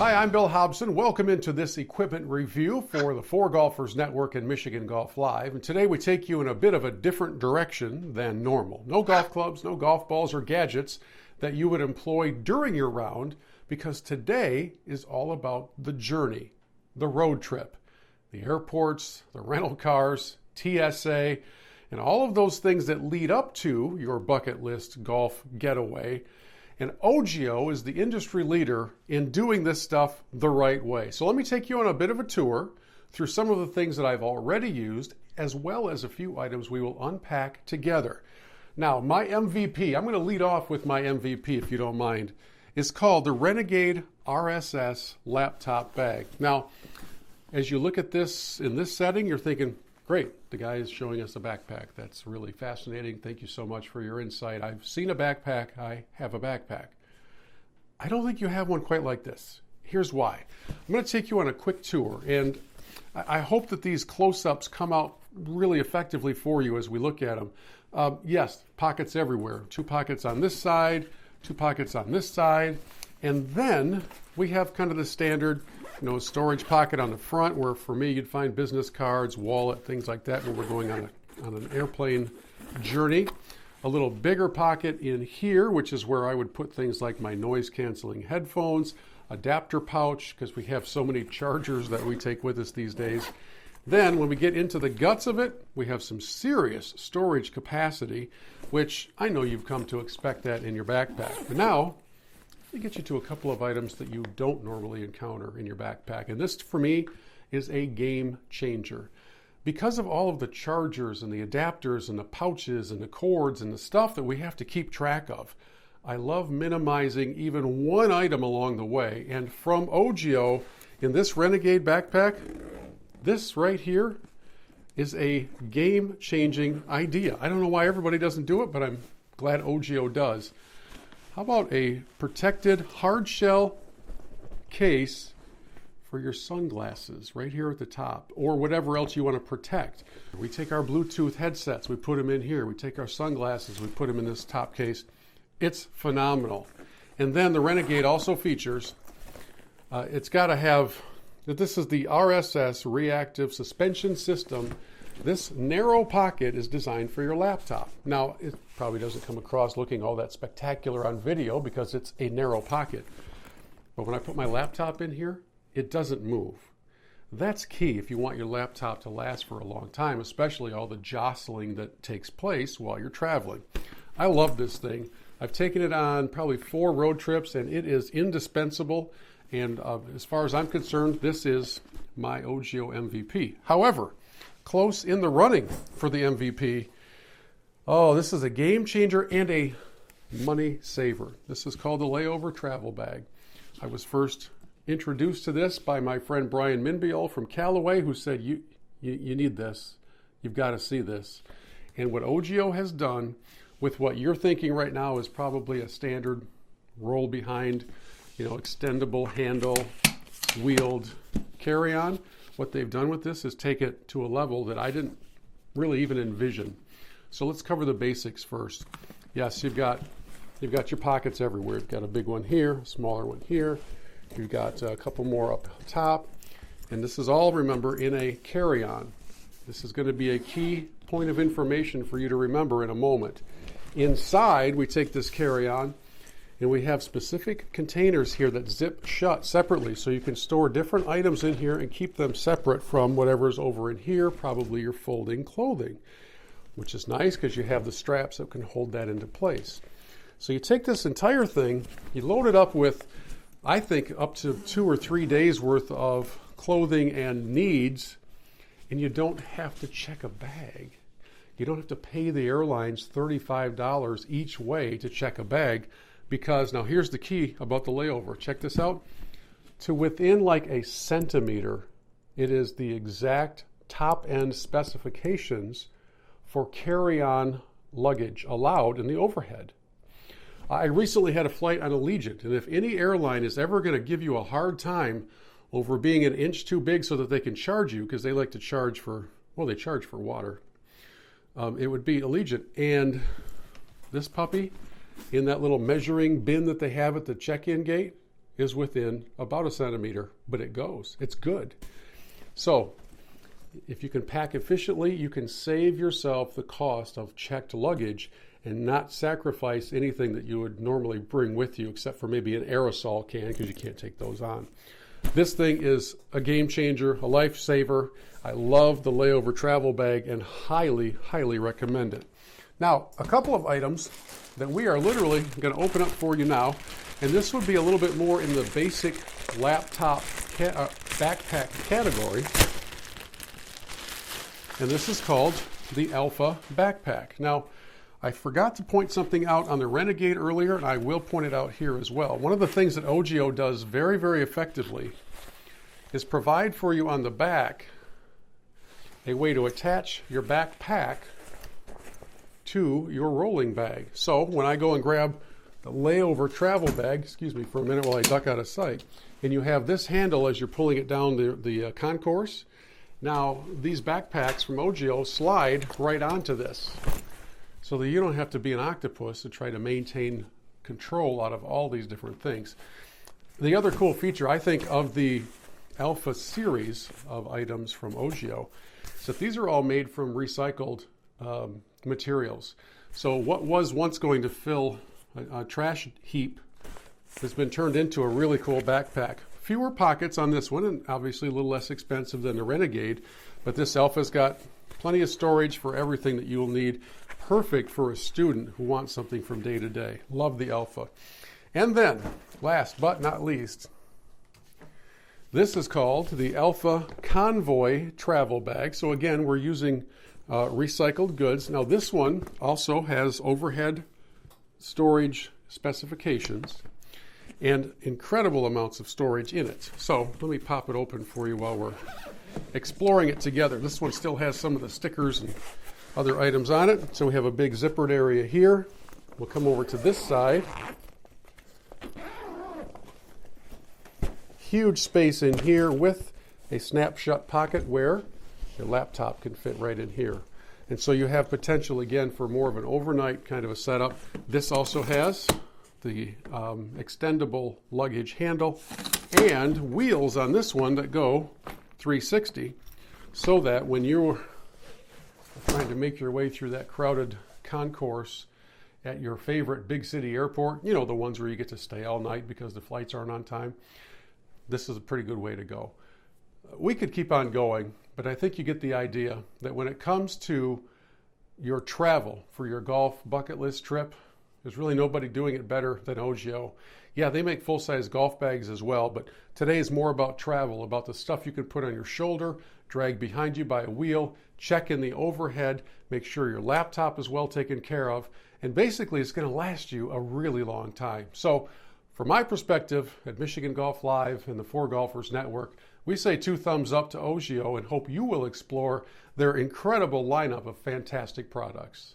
Hi, I'm Bill Hobson. Welcome into this equipment review for the Fore Golfers Network and Michigan Golf Live. And today we take you in a bit of a different direction than normal. No golf clubs, no golf balls or gadgets that you would employ during your round, because today is all about the journey, the road trip, the airports, the rental cars, TSA, and all of those things that lead up to your bucket list golf getaway. And Ogio is the industry leader in doing this stuff the right way. So let me take you on a bit of a tour through some of the things that I've already used, as well as a few items we will unpack together. Now, my MVP, I'm going to lead off with my MVP if you don't mind, is called the Renegade Rss Laptop Bag. Now, as you look at this in this setting, you're thinking, great, the guy is showing us a backpack. That's really fascinating. Thank you so much for your insight. I've seen a backpack. I have a backpack. I don't think you have one quite like this. Here's why. I'm going to take you on a quick tour, and I hope that these close-ups come out really effectively for you as we look at them. Yes, pockets everywhere. 2 pockets on this side, 2 pockets on this side, and then we have kind of the standard storage pocket on the front, where for me you'd find business cards, wallet, things like that when we're going on an airplane journey. A little bigger pocket in here, which is where I would put things like my noise canceling headphones, adapter pouch, because we have so many chargers that we take with us these days. Then when we get into the guts of it, we have some serious storage capacity, which I know you've come to expect that in your backpack. But now, let me get you to a couple of items that you don't normally encounter in your backpack. And this, for me, is a game changer. Because of all of the chargers and the adapters and the pouches and the cords and the stuff that we have to keep track of, I love minimizing even one item along the way. And from Ogio, in this Renegade backpack, this right here is a game-changing idea. I don't know why everybody doesn't do it, but I'm glad Ogio does. How about a protected hard shell case for your sunglasses right here at the top, or whatever else you want to protect? We take our Bluetooth headsets, we put them in here. We take our sunglasses, we put them in this top case. It's phenomenal. And then the Renegade also features, it's got to have, this is the RSS reactive suspension system. This narrow pocket is designed for your laptop. Now, it probably doesn't come across looking all that spectacular on video because it's a narrow pocket. But when I put my laptop in here, it doesn't move. That's key if you want your laptop to last for a long time, especially all the jostling that takes place while you're traveling. I love this thing. I've taken it on probably 4 road trips, and it is indispensable. And as far as I'm concerned, this is my Ogio MVP. However, close in the running for the MVP. Oh, this is a game changer and a money saver. This is called the Layover Travel Bag. I was first introduced to this by my friend Brian Minbiel from Callaway, who said, you need this. You've got to see this. And what Ogio has done with what you're thinking right now is probably a standard roll behind, extendable handle, wheeled carry-on. What they've done with this is take it to a level that I didn't really even envision. So let's cover the basics first. Yes, you've got your pockets everywhere. You've got a big one here, a smaller one here. You've got a couple more up top. And this is all, remember, in a carry-on. This is going to be a key point of information for you to remember in a moment. Inside, we take this carry-on, and we have specific containers here that zip shut separately, so you can store different items in here and keep them separate from whatever's over in here, probably your folding clothing, which is nice because you have the straps that can hold that into place. So you take this entire thing, you load it up with, I think, up to 2 or 3 days worth of clothing and needs, and you don't have to check a bag. You don't have to pay the airlines $35 each way to check a bag. Because now here's the key about the Layover. Check this out. To within like a centimeter, it is the exact top end specifications for carry-on luggage allowed in the overhead. I recently had a flight on Allegiant, and if any airline is ever going to give you a hard time over being an inch too big so that they can charge you, because they like to charge for, they charge for water, it would be Allegiant. And this puppy, in that little measuring bin that they have at the check-in gate, is within about a centimeter, but it goes. It's good. So if you can pack efficiently, you can save yourself the cost of checked luggage and not sacrifice anything that you would normally bring with you, except for maybe an aerosol can, because you can't take those on. This thing is a game changer, a lifesaver. I love the Layover Travel Bag and highly, highly recommend it. Now, a couple of items that we are literally going to open up for you now, and this would be a little bit more in the basic laptop backpack category, and this is called the Alpha Backpack. Now, I forgot to point something out on the Renegade earlier, and I will point it out here as well. One of the things that Ogio does very, very effectively is provide for you on the back a way to attach your backpack to your rolling bag. So when I go and grab the Layover Travel Bag, excuse me for a minute while I duck out of sight, and you have this handle as you're pulling it down the concourse, now these backpacks from Ogio slide right onto this, so that you don't have to be an octopus to try to maintain control out of all these different things. The other cool feature, I think, of the Alpha series of items from Ogio is that these are all made from recycled materials. So what was once going to fill a trash heap has been turned into a really cool backpack. Fewer pockets on this one, and obviously a little less expensive than the Renegade, but this Alpha's got plenty of storage for everything that you'll need. Perfect for a student who wants something from day to day. Love the Alpha. And then, last but not least, this is called the Alpha Convoy Travel Bag. So again, we're using recycled goods. Now this one also has overhead storage specifications and incredible amounts of storage in it. So let me pop it open for you while we're exploring it together. This one still has some of the stickers and other items on it. So we have a big zippered area here. We'll come over to this side. Huge space in here with a snap shut pocket where your laptop can fit right in here. And so you have potential again for more of an overnight kind of a setup. This also has the extendable luggage handle and wheels on this one that go 360, so that when you're trying to make your way through that crowded concourse at your favorite big city airport, you know, the ones where you get to stay all night because the flights aren't on time, this is a pretty good way to go. We could keep on going, but I think you get the idea that when it comes to your travel for your golf bucket list trip, there's really nobody doing it better than Ogio. Yeah, they make full-size golf bags as well, but today is more about travel, about the stuff you can put on your shoulder, drag behind you by a wheel, check in the overhead, make sure your laptop is well taken care of, and basically it's going to last you a really long time. So from my perspective at Michigan Golf Live and the Fore Golfers Network, we say 2 thumbs up to Ogio and hope you will explore their incredible lineup of fantastic products.